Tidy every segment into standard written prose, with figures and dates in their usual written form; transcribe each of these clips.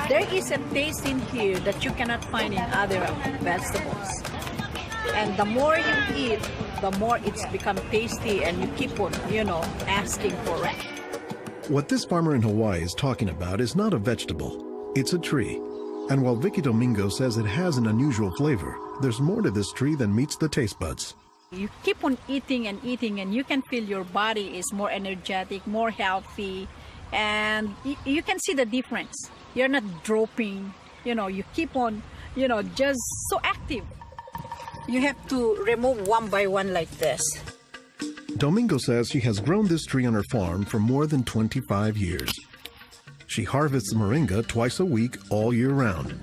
There is a taste in here that you cannot find in other vegetables. And the more you eat, the more it's become tasty and you keep on, asking for it. What this farmer in Hawaii is talking about is not a vegetable, it's a tree. And while Vicky Domingo says it has an unusual flavor, there's more to this tree than meets the taste buds. You keep on eating and eating and you can feel your body is more energetic, more healthy, and you can see the difference. You're not dropping, you keep on, just so active. You have to remove one by one like this. Domingo says she has grown this tree on her farm for more than 25 years. She harvests moringa twice a week all year round.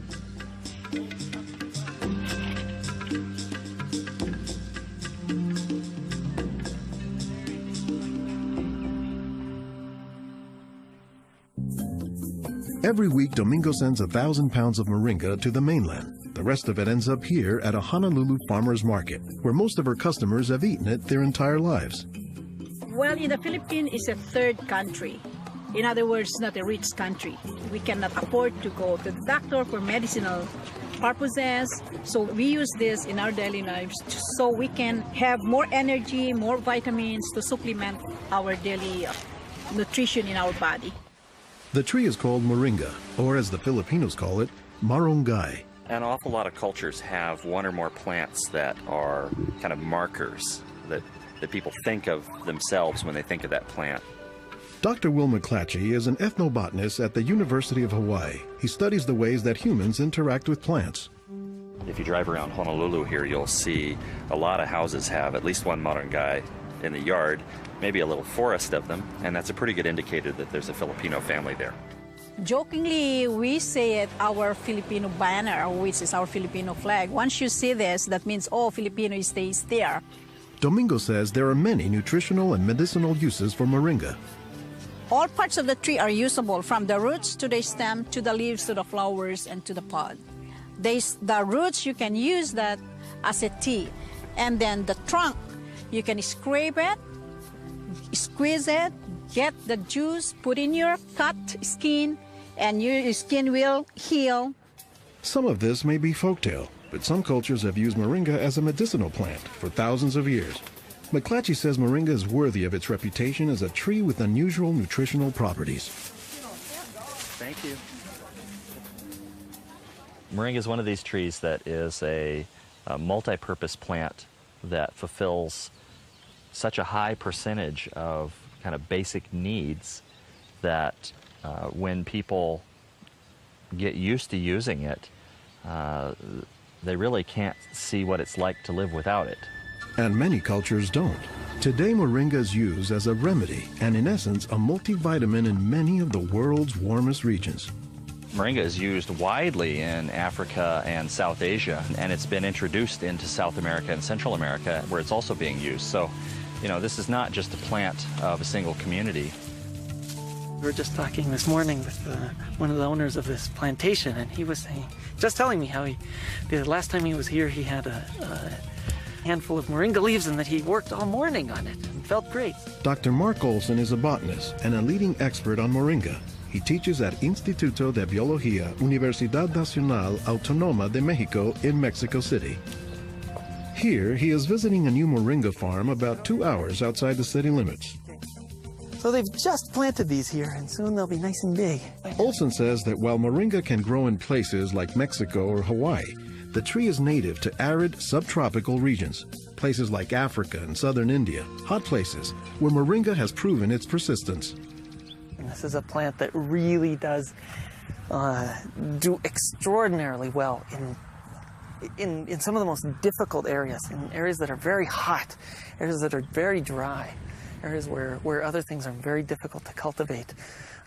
Every week, Domingo sends 1,000 pounds of moringa to the mainland. The rest of it ends up here at a Honolulu farmer's market, where most of her customers have eaten it their entire lives. Well, in the Philippines, it's a third country. In other words, not a rich country. We cannot afford to go to the doctor for medicinal purposes. So we use this in our daily lives so we can have more energy, more vitamins to supplement our daily nutrition in our body. The tree is called moringa, or as the Filipinos call it, marunggay. An awful lot of cultures have one or more plants that are kind of markers that people think of themselves when they think of that plant. Dr. Will McClatchy is an ethnobotanist at the University of Hawaii. He studies the ways that humans interact with plants. If you drive around Honolulu here, you'll see a lot of houses have at least one marunggay in the yard, maybe a little forest of them, and that's a pretty good indicator that there's a Filipino family there. Jokingly, we say it our Filipino banner, which is our Filipino flag. Once you see this, that means, oh, Filipino stays there. Domingo says there are many nutritional and medicinal uses for moringa. All parts of the tree are usable, from the roots to the stem, to the leaves, to the flowers, and to the pod. The roots, you can use that as a tea. And then the trunk, you can scrape it, squeeze it, get the juice, put in your cut skin, and your skin will heal. Some of this may be folktale, but some cultures have used moringa as a medicinal plant for thousands of years. McClatchy says moringa is worthy of its reputation as a tree with unusual nutritional properties. Thank you. Moringa is one of these trees that is a multi-purpose plant that fulfills such a high percentage of kind of basic needs that when people get used to using it, they really can't see what it's like to live without it. And many cultures don't. Today, moringa is used as a remedy and, in essence, a multivitamin in many of the world's warmest regions. Moringa is used widely in Africa and South Asia, and it's been introduced into South America and Central America, where it's also being used. So, this is not just a plant of a single community. We were just talking this morning with one of the owners of this plantation, and he was telling me how the last time he was here, he had a handful of moringa leaves and that he worked all morning on it and felt great. Dr. Mark Olson is a botanist and a leading expert on moringa. He teaches at Instituto de Biología, Universidad Nacional Autónoma de México in Mexico City. Here, he is visiting a new moringa farm about 2 hours outside the city limits. So they've just planted these here, and soon they'll be nice and big. Olson says that while moringa can grow in places like Mexico or Hawaii, the tree is native to arid subtropical regions, places like Africa and southern India, hot places where moringa has proven its persistence. And this is a plant that really does do extraordinarily well in some of the most difficult areas, in areas that are very hot, areas that are very dry, areas where other things are very difficult to cultivate.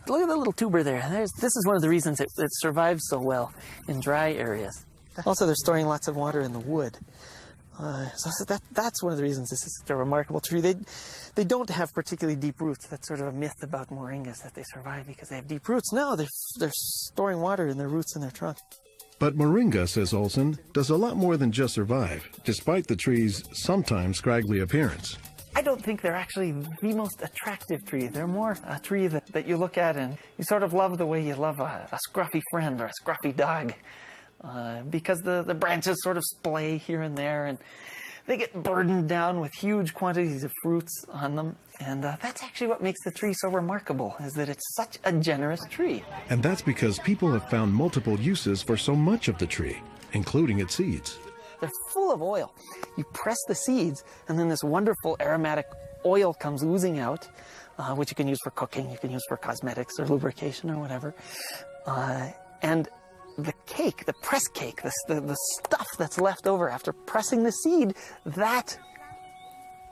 Look at the little tuber there. This is one of the reasons it survives so well in dry areas. Also, they're storing lots of water in the wood. So that's one of the reasons this is such a remarkable tree. They don't have particularly deep roots. That's sort of a myth about moringas, that they survive because they have deep roots. No, they're storing water in their roots and their trunk. But moringa, says Olson, does a lot more than just survive, despite the tree's sometimes scraggly appearance. I don't think they're actually the most attractive tree. They're more a tree that you look at and you sort of love the way you love a scruffy friend or a scruffy dog. Because the branches sort of splay here and there, and they get burdened down with huge quantities of fruits on them. And that's actually what makes the tree so remarkable, is that it's such a generous tree. And that's because people have found multiple uses for so much of the tree, including its seeds. They're full of oil. You press the seeds, and then this wonderful aromatic oil comes oozing out, which you can use for cooking, you can use for cosmetics or lubrication or whatever. And the cake, the press cake, the stuff that's left over after pressing the seed, that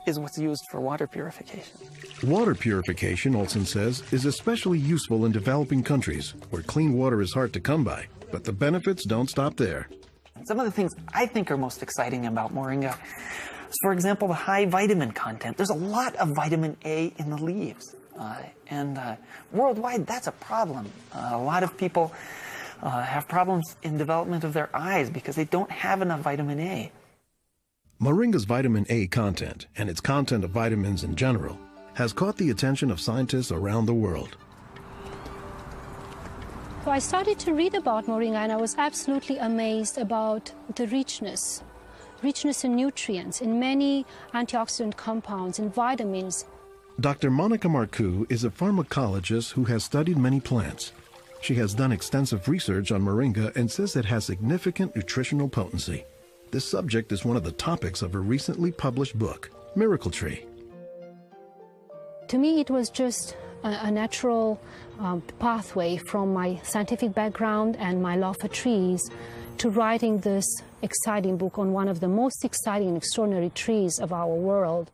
is what's used for water purification. Water purification, Olson says, is especially useful in developing countries where clean water is hard to come by. But the benefits don't stop there. Some of the things I think are most exciting about Moringa is, for example, the high vitamin content. There's a lot of vitamin A in the leaves. And worldwide, that's a problem. A lot of people have problems in development of their eyes because they don't have enough vitamin A. Moringa's vitamin A content, and its content of vitamins in general, has caught the attention of scientists around the world. So I started to read about Moringa, and I was absolutely amazed about the richness in nutrients, in many antioxidant compounds, in vitamins. Dr. Monica Marcoux is a pharmacologist who has studied many plants. She has done extensive research on Moringa and says it has significant nutritional potency. This subject is one of the topics of her recently published book, Miracle Tree. To me, it was just a natural pathway from my scientific background and my love for trees to writing this exciting book on one of the most exciting and extraordinary trees of our world.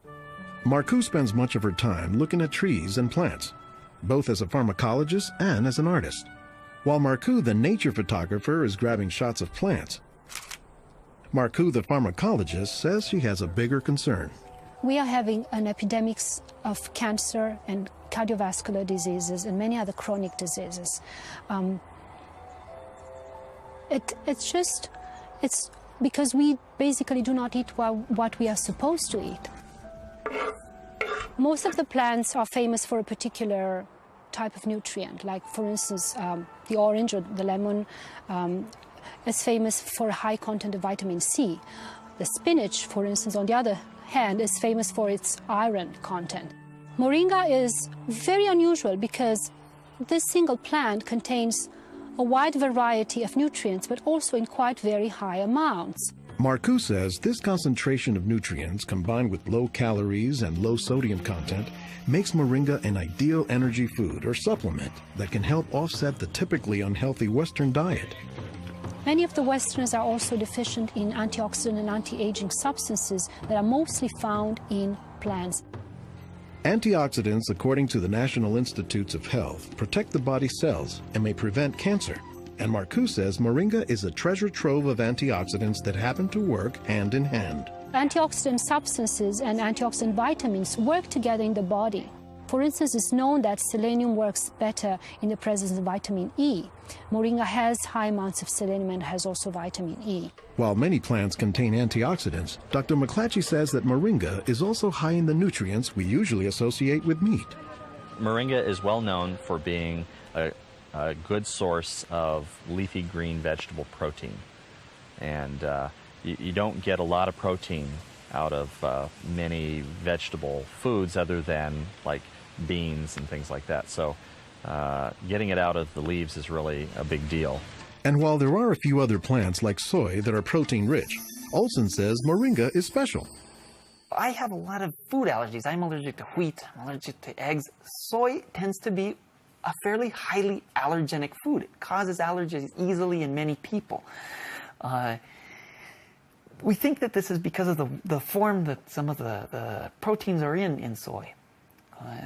Marcoux spends much of her time looking at trees and plants, both as a pharmacologist and as an artist. While Marcoux, the nature photographer, is grabbing shots of plants, Marcoux, the pharmacologist, says she has a bigger concern. We are having an epidemic of cancer and cardiovascular diseases and many other chronic diseases. It's because we basically do not eat what we are supposed to eat. Most of the plants are famous for a particular type of nutrient, like for instance the orange or the lemon is famous for a high content of vitamin C. The spinach, for instance, on the other hand, is famous for its iron content. Moringa is very unusual because this single plant contains a wide variety of nutrients, but also in quite very high amounts. Marcoux says this concentration of nutrients combined with low calories and low sodium content makes Moringa an ideal energy food or supplement that can help offset the typically unhealthy Western diet. Many of the Westerners are also deficient in antioxidant and anti-aging substances that are mostly found in plants. Antioxidants, according to the National Institutes of Health, protect the body's cells and may prevent cancer. And Marcoux says Moringa is a treasure trove of antioxidants that happen to work hand in hand. Antioxidant substances and antioxidant vitamins work together in the body. For instance, it's known that selenium works better in the presence of vitamin E. Moringa has high amounts of selenium and has also vitamin E. While many plants contain antioxidants, Dr. McClatchy says that Moringa is also high in the nutrients we usually associate with meat. Moringa is well known for being a good source of leafy green vegetable protein. And you don't get a lot of protein out of many vegetable foods other than like beans and things like that. So getting it out of the leaves is really a big deal. And while there are a few other plants like soy that are protein rich, Olson says Moringa is special. I have a lot of food allergies. I'm allergic to wheat, I'm allergic to eggs. Soy tends to be a fairly highly allergenic food. It causes allergies easily in many people. We think that this is because of the form that some of the proteins are in soy.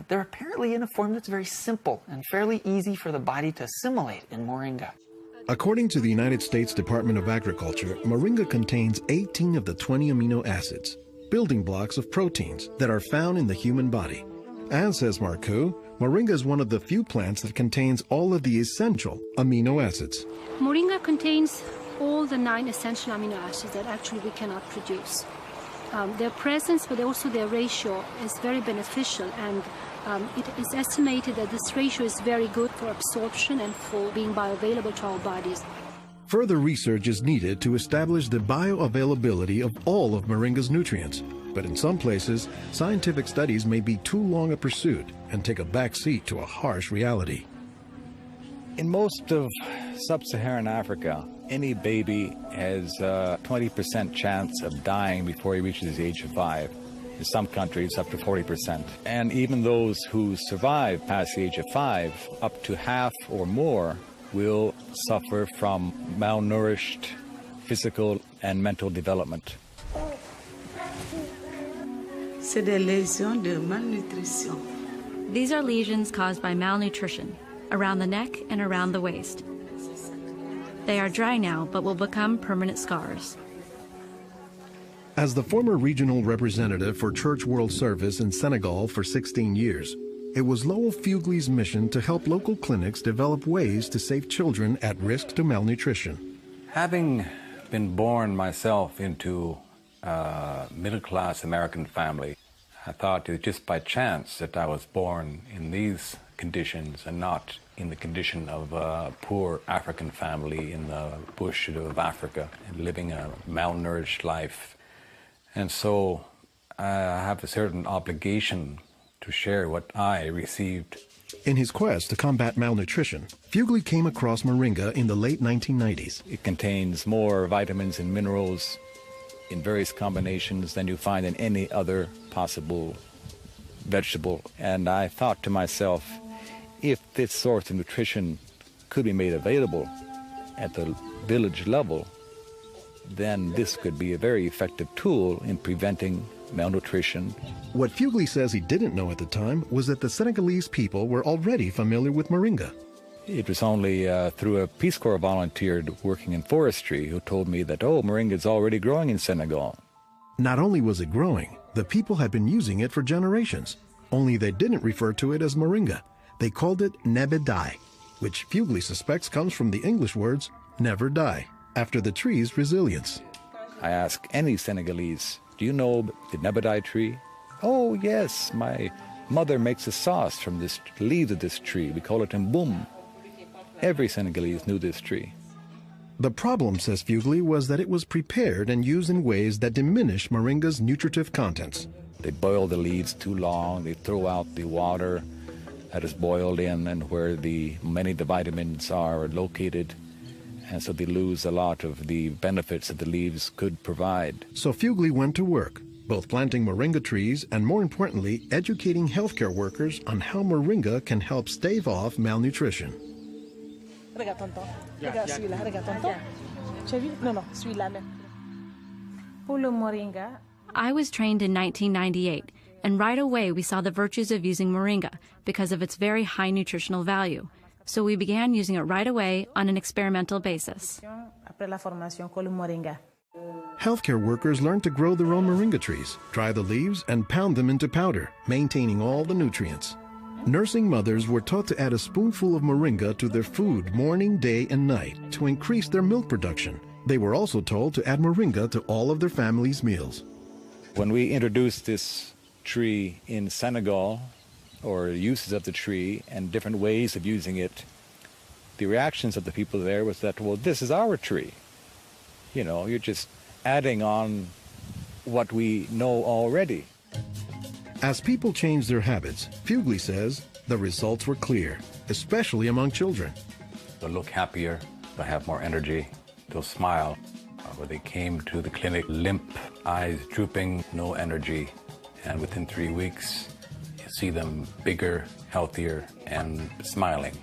They're apparently in a form that's very simple and fairly easy for the body to assimilate in Moringa. According to the United States Department of Agriculture, Moringa contains 18 of the 20 amino acids, building blocks of proteins that are found in the human body. And, says Marcoux, Moringa is one of the few plants that contains all of the essential amino acids. Moringa contains all the 9 essential amino acids that actually we cannot produce. Their presence, but also their ratio, is very beneficial, and it is estimated that this ratio is very good for absorption and for being bioavailable to our bodies. Further research is needed to establish the bioavailability of all of moringa's nutrients. But in some places, scientific studies may be too long a pursuit and take a back seat to a harsh reality. In most of sub-Saharan Africa, any baby has a 20% chance of dying before he reaches the age of 5. In some countries, up to 40%. And even those who survive past the age of 5, up to half or more will suffer from malnourished physical and mental development. C'est des lésions de malnutrition. These are lesions caused by malnutrition around the neck and around the waist. They are dry now, but will become permanent scars. As the former regional representative for Church World Service in Senegal for 16 years, it was Lowell Fugley's mission to help local clinics develop ways to save children at risk to malnutrition. Having been born myself into a middle-class American family, I thought it was just by chance that I was born in these conditions and not in the condition of a poor African family in the bush of Africa and living a malnourished life. And so I have a certain obligation to share what I received. In his quest to combat malnutrition, Fugley came across moringa in the late 1990s. It contains more vitamins and minerals in various combinations than you find in any other possible vegetable. And I thought to myself, if this source of nutrition could be made available at the village level, then this could be a very effective tool in preventing malnutrition. What Fugley says he didn't know at the time was that the Senegalese people were already familiar with moringa. It was only through a Peace Corps volunteer working in forestry who told me that, oh, moringa is already growing in Senegal. Not only was it growing, the people had been using it for generations, only they didn't refer to it as moringa. They called it nebedai, which Fugley suspects comes from the English words never die, after the tree's resilience. I ask any Senegalese, do you know the nebedai tree? Oh, yes, my mother makes a sauce from the leaves of this tree. We call it mboum. Every Senegalese knew this tree. The problem, says Fugley, was that it was prepared and used in ways that diminish moringa's nutritive contents. They boil the leaves too long, they throw out the water that is boiled in and where many of the vitamins are located, and so they lose a lot of the benefits that the leaves could provide. So Fugley went to work, both planting moringa trees and, more importantly, educating healthcare workers on how moringa can help stave off malnutrition. I was trained in 1998, and right away we saw the virtues of using moringa because of its very high nutritional value. So we began using it right away on an experimental basis. Healthcare workers learned to grow their own moringa trees, dry the leaves, and pound them into powder, maintaining all the nutrients. Nursing mothers were taught to add a spoonful of moringa to their food morning, day, and night to increase their milk production. They were also told to add moringa to all of their family's meals. When we introduced this tree in Senegal, or uses of the tree and different ways of using it, the reactions of the people there was that, well, this is our tree. You know, you're just adding on what we know already. As people changed their habits, Fugley says the results were clear, especially among children. They'll look happier, they'll have more energy, they'll smile. When they came to the clinic, limp, eyes drooping, no energy, and within 3 weeks, you see them bigger, healthier, and smiling.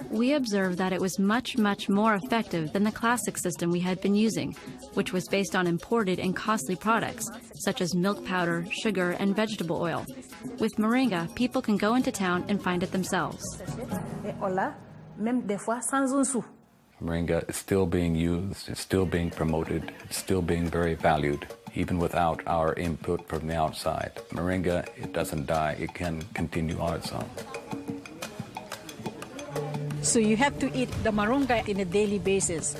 We observed that it was much more effective than the classic system we had been using, which was based on imported and costly products, such as milk powder, sugar, and vegetable oil. With moringa, people can go into town and find it themselves. Moringa is still being used, it's still being promoted, it's still being very valued, even without our input from the outside. Moringa, it doesn't die, it can continue on its own. So you have to eat the moringa on a daily basis.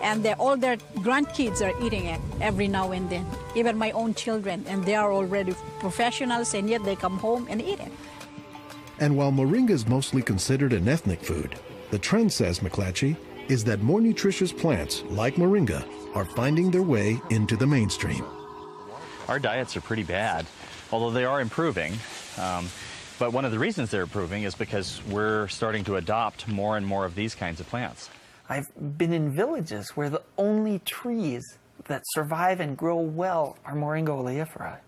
And all their grandkids are eating it every now and then, even my own children, and they are already professionals, and yet they come home and eat it. And while moringa is mostly considered an ethnic food, the trend, says McClatchy, is that more nutritious plants, like moringa, are finding their way into the mainstream. Our diets are pretty bad, although they are improving. But one of the reasons they're improving is because we're starting to adopt more and more of these kinds of plants. I've been in villages where the only trees that survive and grow well are Moringa oleifera,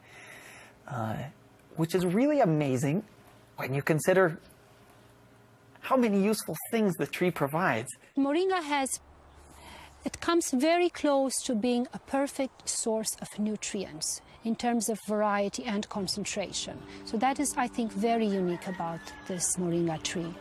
which is really amazing when you consider how many useful things the tree provides. Moringa it comes very close to being a perfect source of nutrients in terms of variety and concentration. So that is, I think, very unique about this moringa tree.